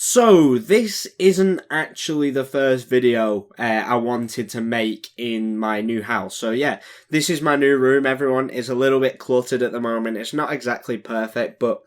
So, this isn't actually the first video I wanted to make in my new house. So yeah, this is my new room, everyone. It's a little bit cluttered at the moment. It's not exactly perfect, but,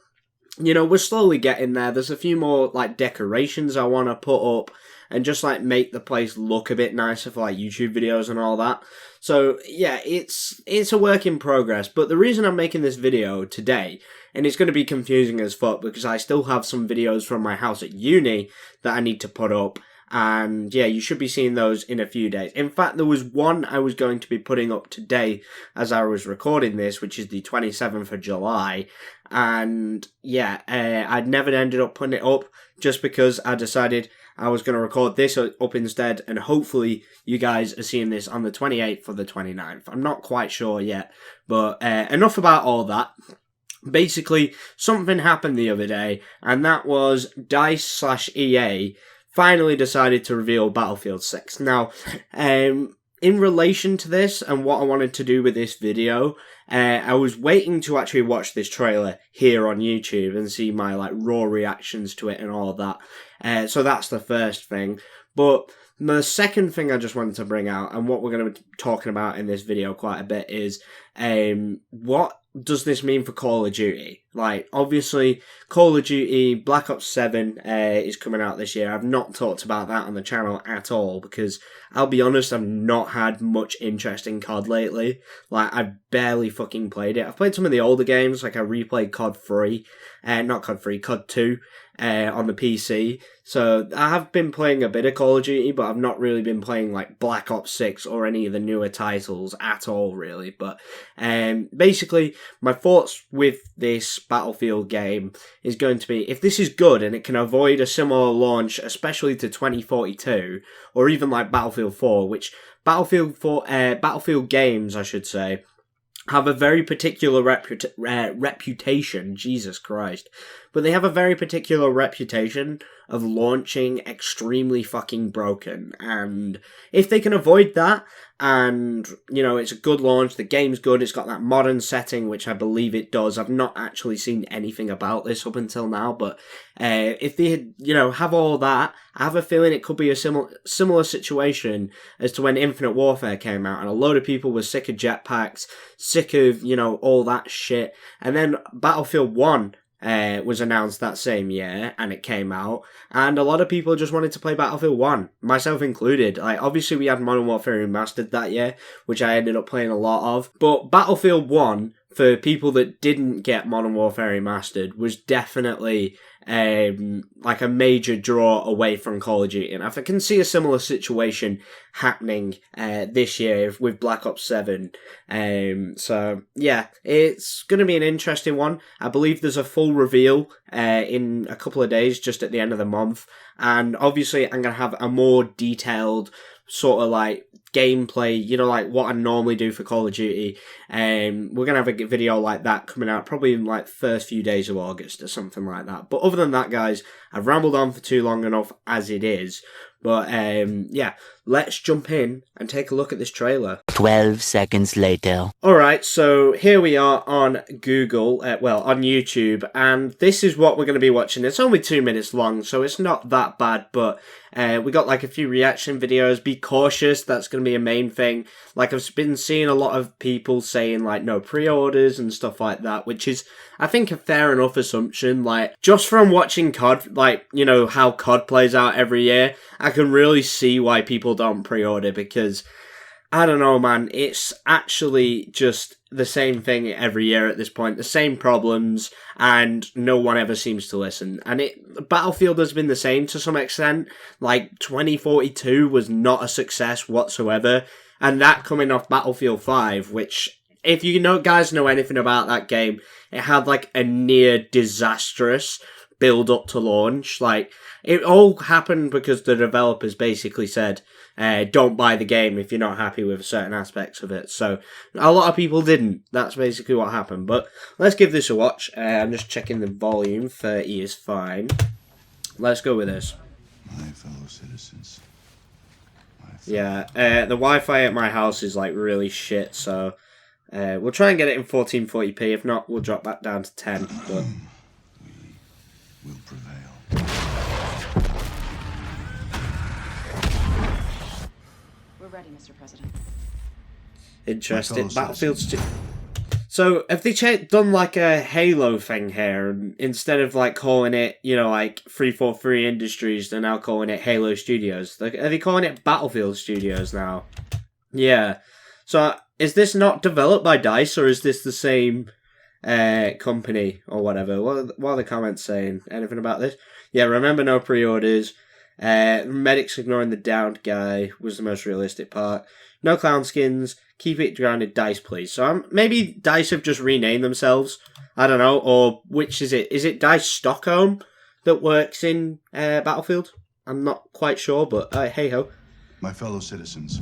you know, we're slowly getting there. There's a few more, like, decorations I want to put up and just, like, make the place look a bit nicer for, like, YouTube videos and all that. So, yeah, it's a work in progress. But the reason I'm making this video today, and it's going to be confusing as fuck because I still have some videos from my house at uni that I need to put up. And yeah, you should be seeing those in a few days. In fact, there was one I was going to be putting up today as I was recording this, which is the 27th of July. And yeah, I'd never ended up putting it up just because I decided I was going to record this up instead. And hopefully you guys are seeing this on the 28th or the 29th. I'm not quite sure yet, but enough about all that. Basically, something happened the other day, and that was DICE/EA finally decided to reveal Battlefield 6. Now, in relation to this and what I wanted to do with this video, I was waiting to actually watch this trailer here on YouTube and see my like raw reactions to it and all of that. So that's the first thing. But the second thing I just wanted to bring out, and what we're going to be talking about in this video quite a bit, is what does this mean for Call of Duty? Like, obviously, Call of Duty Black Ops 7 is coming out this year. I've not talked about that on the channel at all because, I'll be honest, I've not had much interest in COD lately. Like, I've barely fucking played it. I've played some of the older games, like I replayed COD 3, not COD 3, COD 2 on the PC. So, I have been playing a bit of Call of Duty, but I've not really been playing, like, Black Ops 6 or any of the newer titles at all, really. But, basically, my thoughts with this Battlefield game is going to be, if this is good and it can avoid a similar launch, especially to 2042, or even like Battlefield 4, which Battlefield games, I should say, have a very particular reputation, Jesus Christ, but they have a very particular reputation of launching extremely fucking broken, and if they can avoid that, and, you know, it's a good launch, the game's good, it's got that modern setting, which I believe it does. I've not actually seen anything about this up until now, but if they, you know, have all that, I have a feeling it could be a similar situation as to when Infinite Warfare came out, and a load of people were sick of jetpacks, sick of, you know, all that shit, and then Battlefield 1 was announced that same year, and it came out, and a lot of people just wanted to play Battlefield 1, myself included. Like, obviously we had Modern Warfare Remastered that year, which I ended up playing a lot of, but Battlefield 1, for people that didn't get Modern Warfare Remastered, was definitely like a major draw away from Call of Duty, and I can see a similar situation happening this year with Black Ops 7. So yeah, it's going to be an interesting one. I believe there's a full reveal in a couple of days, just at the end of the month, and obviously I'm going to have a more detailed sort of like gameplay, you know, like what I normally do for Call of Duty. We're going to have a video like that coming out probably in like first few days of August or something like that. But other than that, guys, I've rambled on for too long enough as it is. But yeah, let's jump in and take a look at this trailer. 12 seconds later. Alright, so here we are on Google, on YouTube, and this is what we're going to be watching. It's only 2 minutes long, so it's not that bad, but we got like a few reaction videos. Be cautious, that's going to be a main thing. Like, I've been seeing a lot of people saying like no pre-orders and stuff like that, which is, I think, a fair enough assumption. Like, just from watching COD, like, you know, how COD plays out every year, I can really see why people don't pre-order, because, I don't know, man, it's actually just the same thing every year at this point, the same problems, and no one ever seems to listen. And Battlefield has been the same to some extent. Like, 2042 was not a success whatsoever, and that coming off Battlefield 5, which, if you guys know anything about that game, it had like a near disastrous build up to launch. Like, it all happened because the developers basically said, don't buy the game if you're not happy with certain aspects of it. So a lot of people didn't. That's basically what happened. But let's give this a watch. I'm just checking the volume. 30 is fine. Let's go with this. My fellow citizens. Yeah, the Wi-Fi at my house is like really shit, so we'll try and get it in 1440p. If not, we'll drop that down to 10. But We will prevail. ready, Mr. President. Interesting. Battlefield So, have they done like a Halo thing here? And instead of like calling it, you know, like 343 Industries, they're now calling it Halo Studios. Are they calling it Battlefield Studios now? Yeah. So, is this not developed by DICE, or is this the same company or whatever? What are the comments saying? Anything about this? Yeah, remember no pre-orders. Medics ignoring the downed guy was the most realistic part. No clown skins. Keep it grounded, DICE, please. So maybe DICE have just renamed themselves. I don't know. Or which is it? Is it DICE Stockholm that works in Battlefield? I'm not quite sure, but hey ho. My fellow citizens,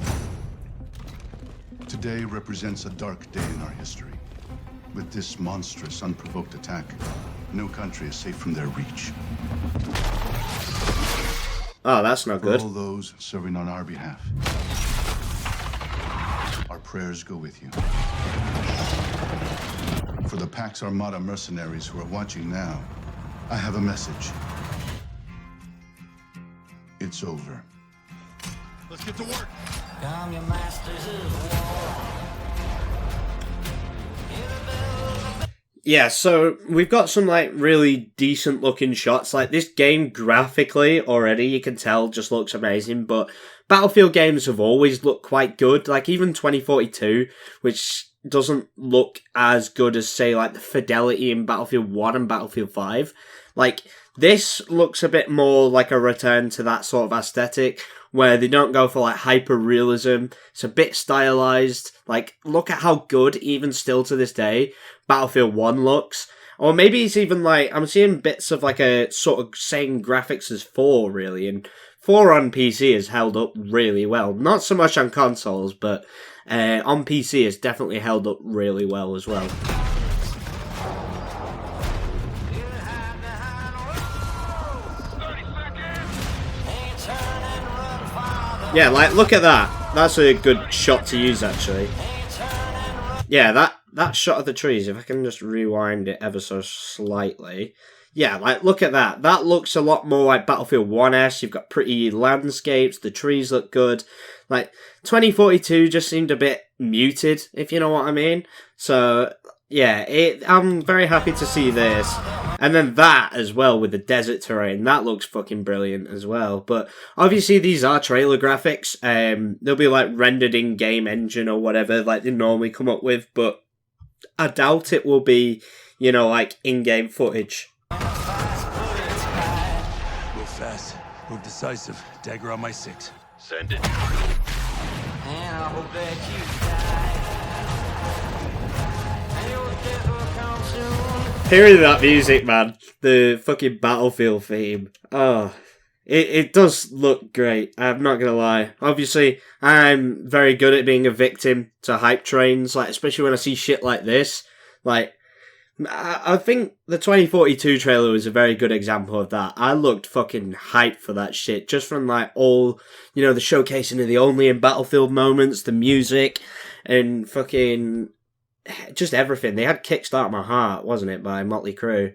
today represents a dark day in our history. With this monstrous, unprovoked attack, no country is safe from their reach. Oh, that's not good. For all those serving on our behalf, our prayers go with you. For the Pax Armada mercenaries who are watching now, I have a message. It's over. Let's get to work. Come, your masters of war. Yeah, so we've got some like really decent looking shots. Like this game graphically already, you can tell just looks amazing, but Battlefield games have always looked quite good. Like even 2042, which doesn't look as good as say like the fidelity in Battlefield 1 and Battlefield 5. Like this looks a bit more like a return to that sort of aesthetic where they don't go for like hyper realism. It's a bit stylized. Like look at how good even still to this day Battlefield 1 looks. Or maybe it's even like I'm seeing bits of like a sort of same graphics as 4 really, and 4 on PC has held up really well. Not so much on consoles, but on PC it's definitely held up really well as well. Yeah, like, look at that. That's a good shot to use, actually. Yeah, that shot of the trees, if I can just rewind it ever so slightly. Yeah, like, look at that. That looks a lot more like Battlefield 1S. You've got pretty landscapes. The trees look good. Like, 2042 just seemed a bit muted, if you know what I mean. So, yeah, I'm very happy to see this. And then that as well with the desert terrain, that looks fucking brilliant as well. But obviously these are trailer graphics. They'll be like rendered in game engine or whatever like they normally come up with. But I doubt it will be, you know, like in-game footage. Move fast, move decisive. Dagger on my 6. Send it. And I hope that you die. And your death will come soon. Hearing that music, man, the fucking Battlefield theme, oh, it does look great, I'm not gonna lie. Obviously, I'm very good at being a victim to hype trains, like, especially when I see shit like this. Like, I think the 2042 trailer was a very good example of that. I looked fucking hyped for that shit, just from, like, all, you know, the showcasing of the only in Battlefield moments, the music, and fucking just everything. They had Kickstart My Heart, wasn't it, by Motley Crue.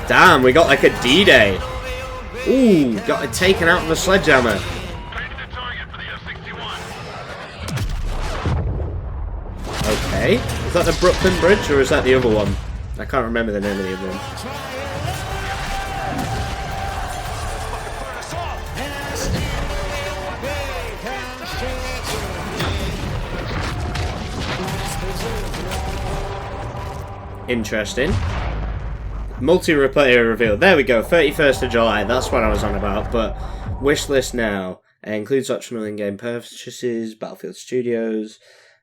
Damn, we got like a D-Day. Ooh, got it taken out with a sledgehammer. Okay, is that the Brooklyn Bridge or is that the other one? I can't remember the name of the other one. Interesting. Multi-player reveal. There we go, 31st of July. That's what I was on about. But wishlist now. Includes optional in-game purchases, Battlefield Studios,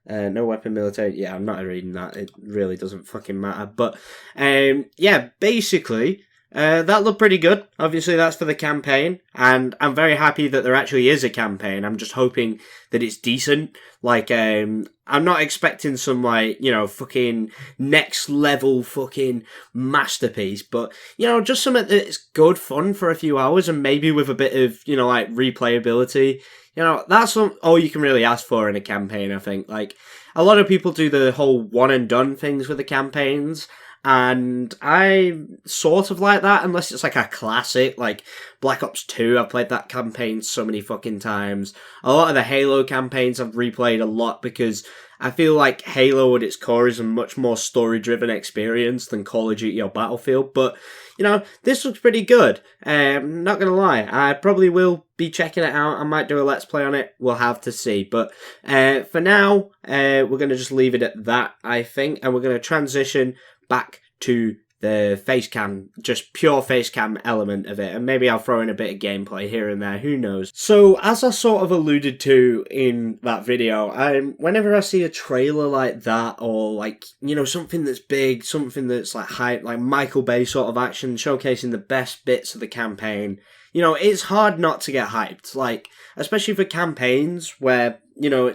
no weapon military. Yeah, I'm not reading that. It really doesn't fucking matter. But, yeah, basically, that looked pretty good. Obviously, that's for the campaign. And I'm very happy that there actually is a campaign. I'm just hoping that it's decent. Like, I'm not expecting some, like, you know, fucking next level fucking masterpiece. But, you know, just something that's good fun for a few hours and maybe with a bit of, you know, like, replayability. you know, that's all you can really ask for in a campaign, I think. Like, a lot of people do the whole one and done things with the campaigns, and I sort of like that, unless it's like a classic, like Black Ops 2. I've played that campaign so many fucking times. A lot of the Halo campaigns I've replayed a lot because I feel like Halo at its core is a much more story-driven experience than Call of Duty or Battlefield, but, you know, this looks pretty good. Not gonna lie, I probably will be checking it out. I might do a Let's Play on it. We'll have to see. But for now, we're going to just leave it at that, I think, and we're going to transition back to the face cam, just pure face cam element of it, and maybe I'll throw in a bit of gameplay here and there, who knows. So, as I sort of alluded to in that video, whenever I see a trailer like that, or like, you know, something that's big, something that's like hype, like Michael Bay sort of action, showcasing the best bits of the campaign, you know, it's hard not to get hyped, like, especially for campaigns where, you know,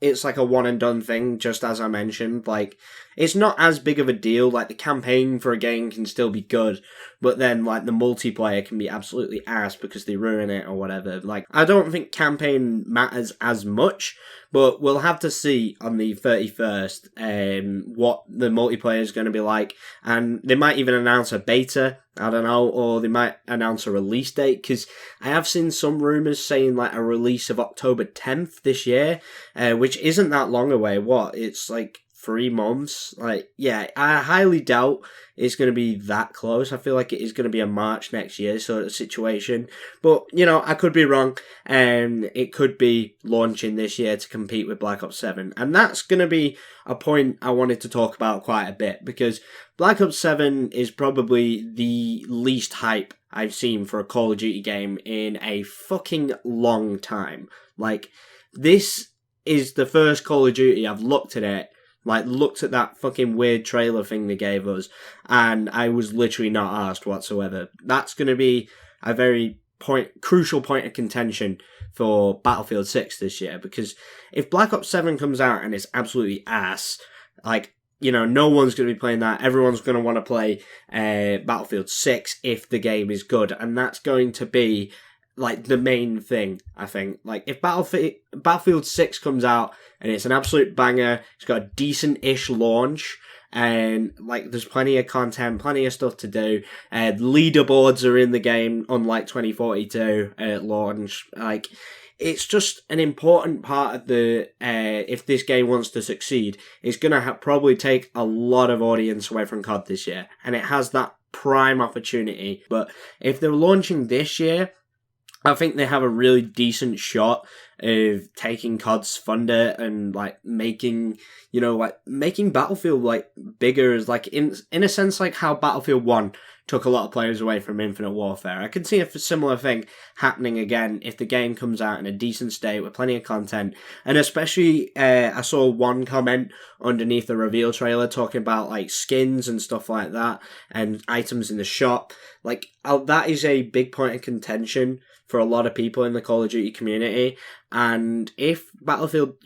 it's like a one and done thing, just as I mentioned. Like, it's not as big of a deal. Like, the campaign for a game can still be good, but then, like, the multiplayer can be absolutely ass because they ruin it or whatever. Like, I don't think campaign matters as much, but we'll have to see on the 31st what the multiplayer is going to be like, and they might even announce a beta, I don't know, or they might announce a release date, because I have seen some rumours saying, like, a release of October 10th this year, which isn't that long away. It's like 3 months. Like, yeah, I highly doubt it's going to be that close. I feel like it is going to be a March next year sort of situation. But, you know, I could be wrong. And it could be launching this year to compete with Black Ops 7. And that's going to be a point I wanted to talk about quite a bit, because Black Ops 7 is probably the least hype I've seen for a Call of Duty game in a fucking long time. Like, this is the first Call of Duty I've looked at it, like, looked at that fucking weird trailer thing they gave us, and I was literally not asked whatsoever. That's going to be a very crucial point of contention for Battlefield 6 this year, because if Black Ops 7 comes out and it's absolutely ass, like, you know, no one's going to be playing that. Everyone's going to want to play Battlefield 6 if the game is good, and that's going to be, like, the main thing, I think. Like, if Battlefield 6 comes out and it's an absolute banger, it's got a decent-ish launch, and, like, there's plenty of content, plenty of stuff to do, leaderboards are in the game, unlike 2042 at launch, like, it's just an important part of the, if this game wants to succeed, it's going to probably take a lot of audience away from COD this year, and it has that prime opportunity. But if they're launching this year, I think they have a really decent shot of taking COD's thunder and, like, making Battlefield, like, bigger, as, like, in a sense, like how Battlefield 1 took a lot of players away from Infinite Warfare. I can see a similar thing happening again if the game comes out in a decent state with plenty of content. And especially, I saw one comment underneath the reveal trailer talking about, like, skins and stuff like that, and items in the shop. Like, that is a big point of contention for a lot of people in the Call of Duty community. And if Battlefield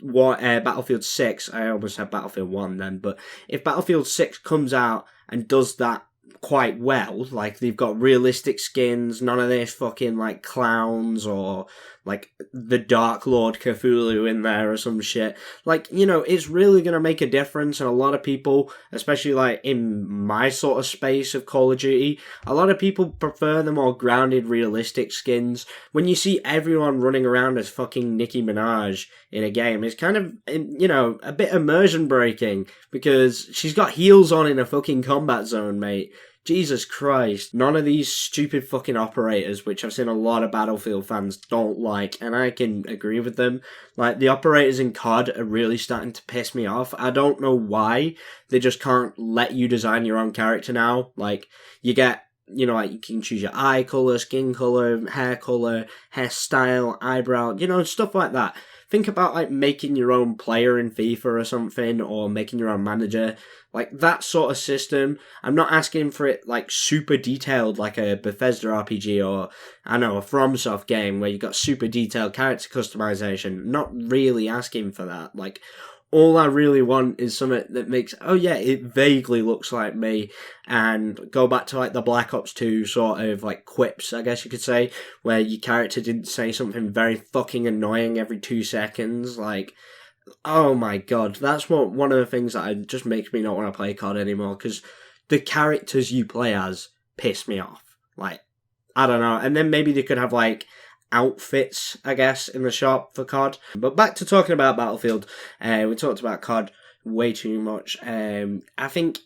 6, I almost said Battlefield 1 then, but if Battlefield 6 comes out and does that quite well, like, they've got realistic skins, none of this fucking, like, clowns or, like, the Dark Lord Cthulhu in there or some shit, like, you know, it's really gonna make a difference. And a lot of people, especially, like, in my sort of space of Call of Duty, a lot of people prefer the more grounded, realistic skins. When you see everyone running around as fucking Nicki Minaj in a game, it's kind of, you know, a bit immersion breaking, because she's got heels on in a fucking combat zone, mate. Jesus Christ. None of these stupid fucking operators, which I've seen a lot of Battlefield fans don't like, and I can agree with them. Like, the operators in COD are really starting to piss me off. I don't know why they just can't let you design your own character now. Like, you get, you know, like, you can choose your eye colour, skin colour, hairstyle, eyebrow, you know, stuff like that. Think about, like, making your own player in FIFA or something, or making your own manager. Like, that sort of system. I'm not asking for it, like, super detailed, like a Bethesda RPG or, I don't know, a FromSoft game where you got super detailed character customization. Not really asking for that. Like, all I really want is something that makes, oh yeah, it vaguely looks like me, and go back to like the Black Ops 2 sort of like quips, I guess you could say, where your character didn't say something very fucking annoying every 2 seconds. Like, oh my god, that's one of the things that just makes me not want to play COD anymore, because the characters you play as piss me off. Like, I don't know. And then maybe they could have like outfits, I guess, in the shop for COD. But back to talking about Battlefield. We talked about COD way too much. I think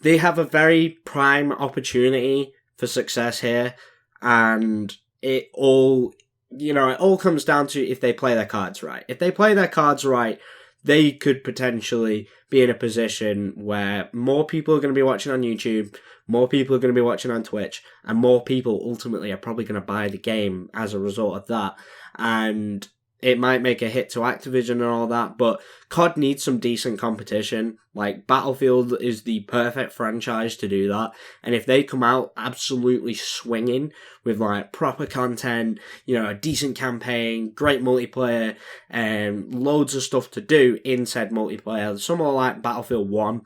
they have a very prime opportunity for success here, and it all comes down to if they play their cards right. If they play their cards right, they could potentially be in a position where more people are going to be watching on YouTube, more people are going to be watching on Twitch, and more people ultimately are probably going to buy the game as a result of that. And it might make a hit to Activision and all that, but COD needs some decent competition. Like, Battlefield is the perfect franchise to do that. And if they come out absolutely swinging with, like, proper content, a decent campaign, great multiplayer, and loads of stuff to do in said multiplayer, somewhere like Battlefield 1,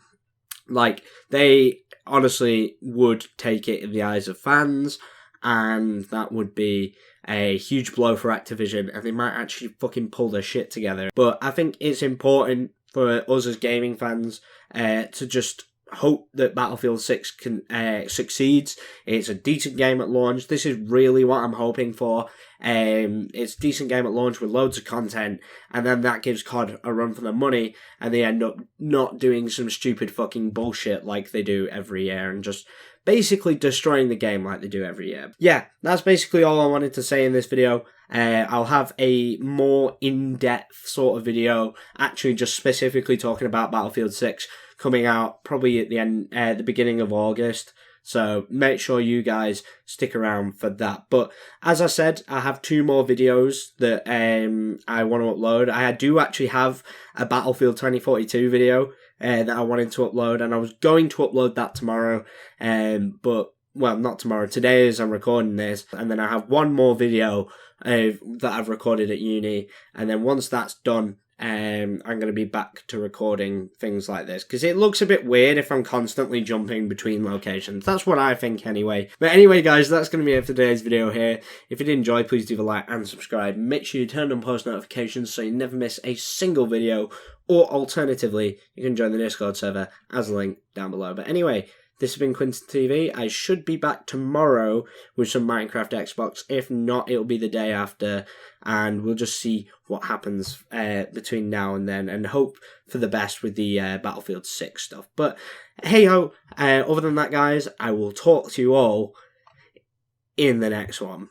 like, they honestly would take it in the eyes of fans, and that would be a huge blow for Activision, and they might actually fucking pull their shit together. But I think it's important for us as gaming fans to just hope that Battlefield 6 can succeeds. It's a decent game at launch. This is really what I'm hoping for. It's a decent game at launch with loads of content, and then that gives COD a run for their money, and they end up not doing some stupid fucking bullshit like they do every year, and just basically destroying the game like they do every year. Yeah, that's basically all I wanted to say in this video. I'll have a more in-depth sort of video, actually just specifically talking about Battlefield 6, coming out probably at the beginning of August. So make sure you guys stick around for that. But as I said, I have 2 more videos that I want to upload. I do actually have a Battlefield 2042 video that I wanted to upload, and I was going to upload that tomorrow, but, well, not tomorrow, today as I'm recording this, and then I have one more video that I've recorded at uni, and then once that's done, I'm going to be back to recording things like this, because it looks a bit weird if I'm constantly jumping between locations. That's what I think anyway. But anyway, guys, that's going to be it for today's video here. If you did enjoy, please leave a like and subscribe. Make sure you turn on post notifications so you never miss a single video, or alternatively, you can join the Discord server as a link down below. But anyway, this has been QuinntonTV. I should be back tomorrow with some Minecraft Xbox. If not, it'll be the day after, and we'll just see what happens between now and then, and hope for the best with the Battlefield 6 stuff. But hey-ho, other than that, guys, I will talk to you all in the next one.